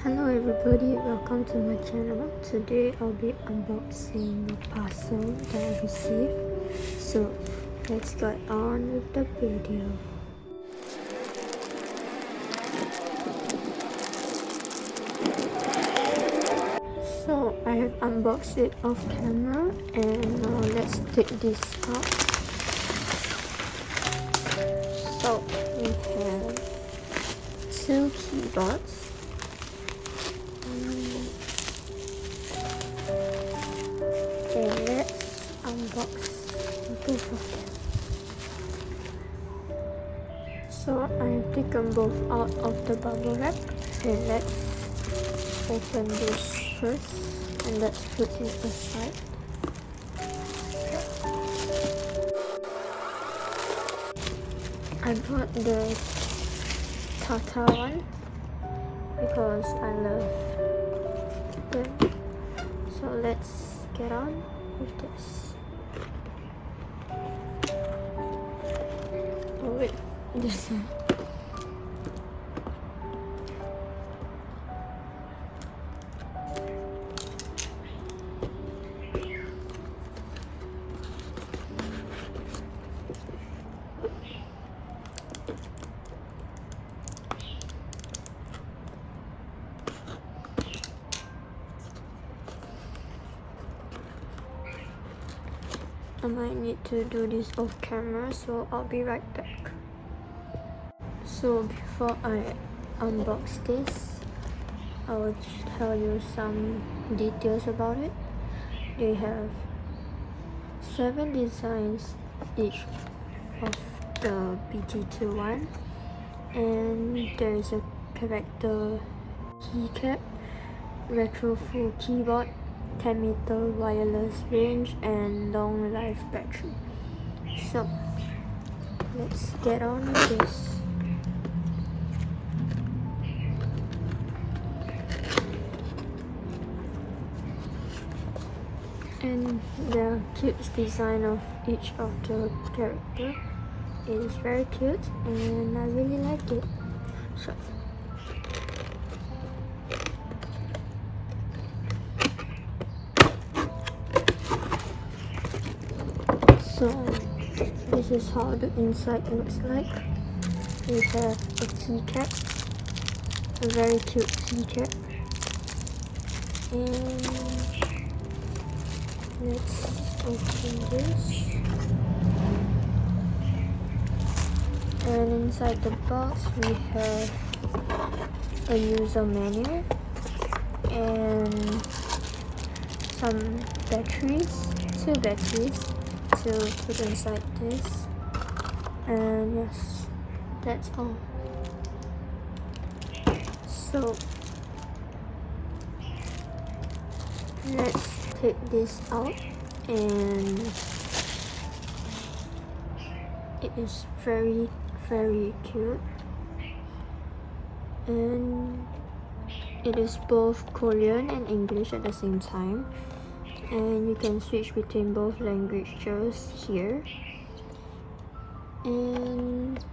Hello everybody, welcome to my channel. Today I'll be unboxing the parcel that I received. So let's get on with the video. So I have unboxed it off camera and now let's take this out. So we have two keyboards. Okay, let's unbox both of them. So I have taken both out of the bubble wrap. Okay, let's open this first and let's put it aside. I bought the Tata one because I love them. So let's get on with this. Oh wait, this one. I might need to do this off camera, so I'll be right back. So before I unbox this, I will tell you some details about it. They have 7 designs each of the BT21, and there is a character keycap, retro full keyboard, 10-meter wireless range, and long life battery. So let's get on with this. And the cute design of each of the character is very cute and I really like it. So this is how the inside looks like. We have a keycap, a very cute keycap, and let's open this. And inside the box we have a user manual and some batteries, 2 batteries to put inside this. And yes, that's all. So let's take this out, and it is very cute, and it is both Korean and English at the same time, and you can switch between both languages here. And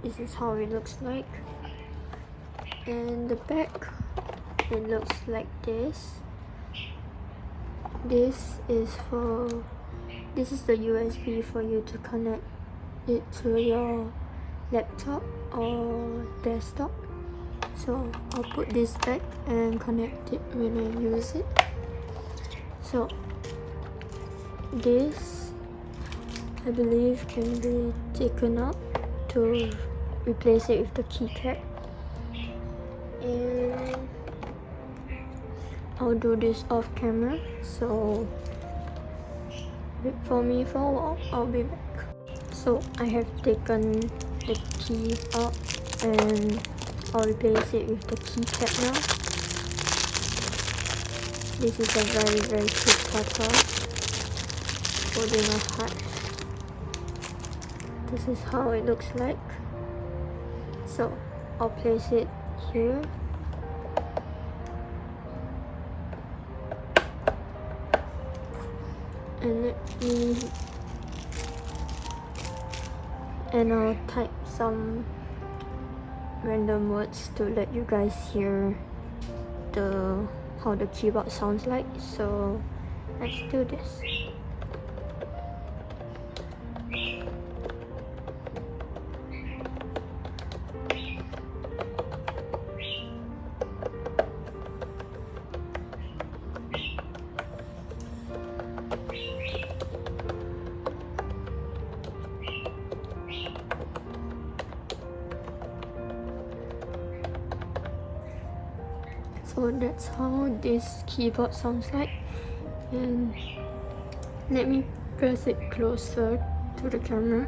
this is how it looks like. And the back, it looks like this. This is the USB for you to connect it to your laptop or desktop. So I'll put this back and connect it when I use it. So this, I believe, can be taken out to replace it with the keycap. And I'll do this off camera, so wait for me for a while, I'll be back. So I have taken the key out and I'll replace it with the keycap now. This is a very cute Tata holding a heart. This is how it looks like. So I'll place it here. And I'll type some random words to let you guys hear how the keyboard sounds like. So let's do this. So that's how this keyboard sounds like, and let me press it closer to the camera.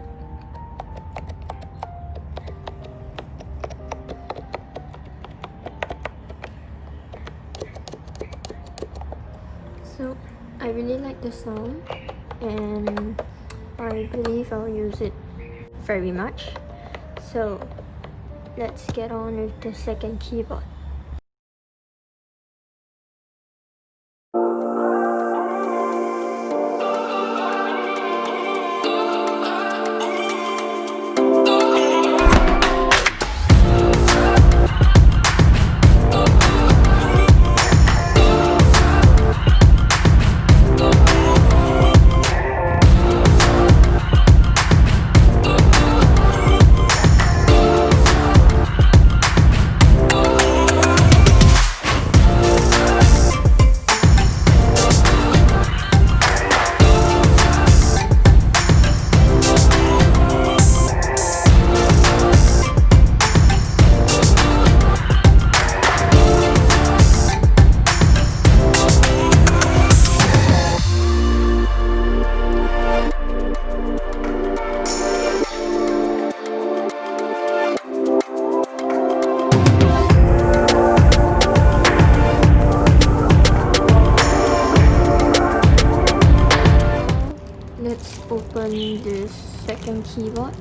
So I really like the sound, and I believe I'll use it very much. So let's get on with the second keyboard. Let's open this second keyboard.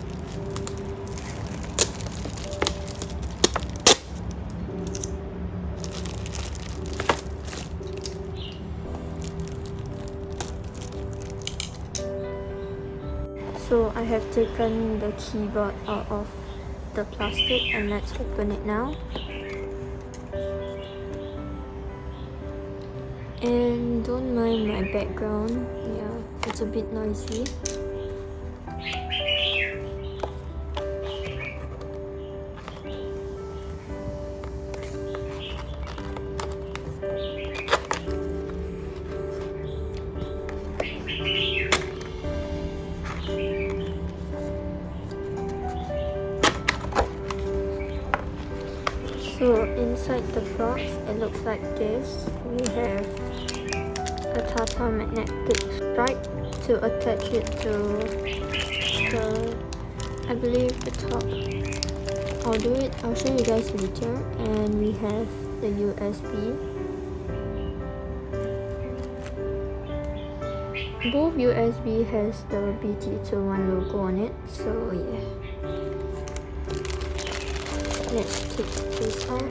So I have taken the keyboard out of the plastic, and let's open it now. And don't mind my background, yeah, it's a bit noisy. So inside the box, it looks like this. We have a Tata magnetic stripe to attach it to I believe the top. I'll show you guys later. And we have the USB. Both USB has the BT21 logo on it, so yeah. Let's take this out,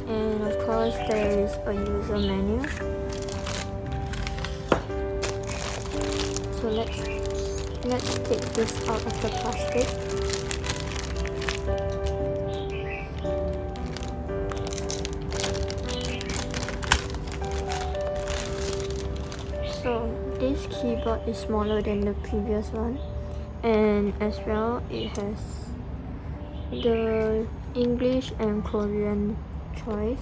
and of course there is a user menu. So let's take this out of the plastic. So this keyboard is smaller than the previous one, and as well it has the English and Korean choice,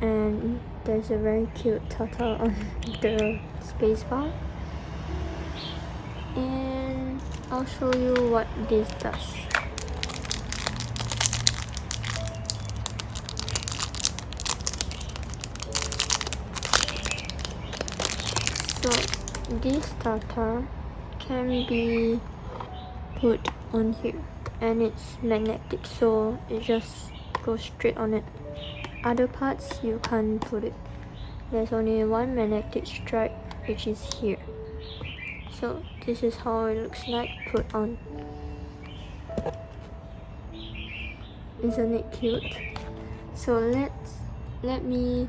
and there's a very cute Tata on the spacebar, and I'll show you what this does. So this Tata can be put on here, and it's magnetic, so it just goes straight on it. Other parts you can't put it. There's only one magnetic stripe, which is here. So this is how it looks like put on. Isn't it cute? So let me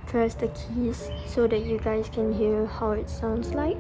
press the keys so that you guys can hear how it sounds like.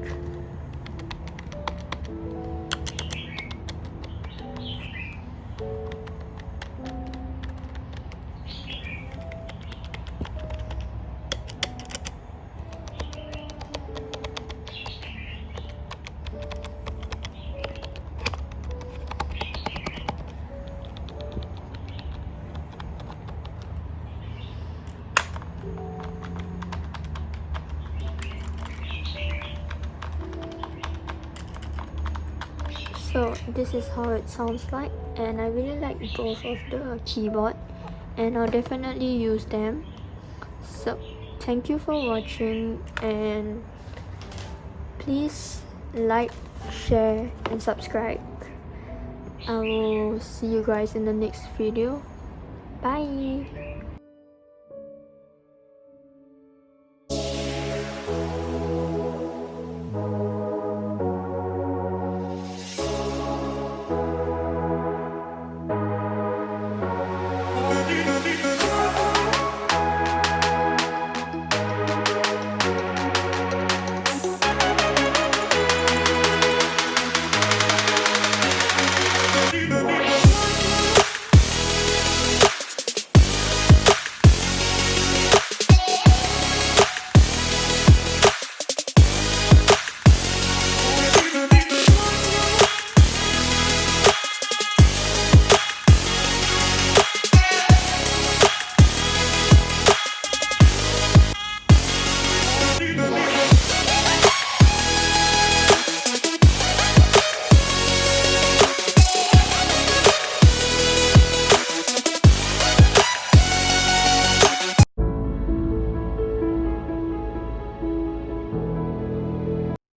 this is how it sounds like, and I really like both of the keyboard, and I'll definitely use them. So thank you for watching, and please like, share and subscribe. I will see you guys in the next video. Bye.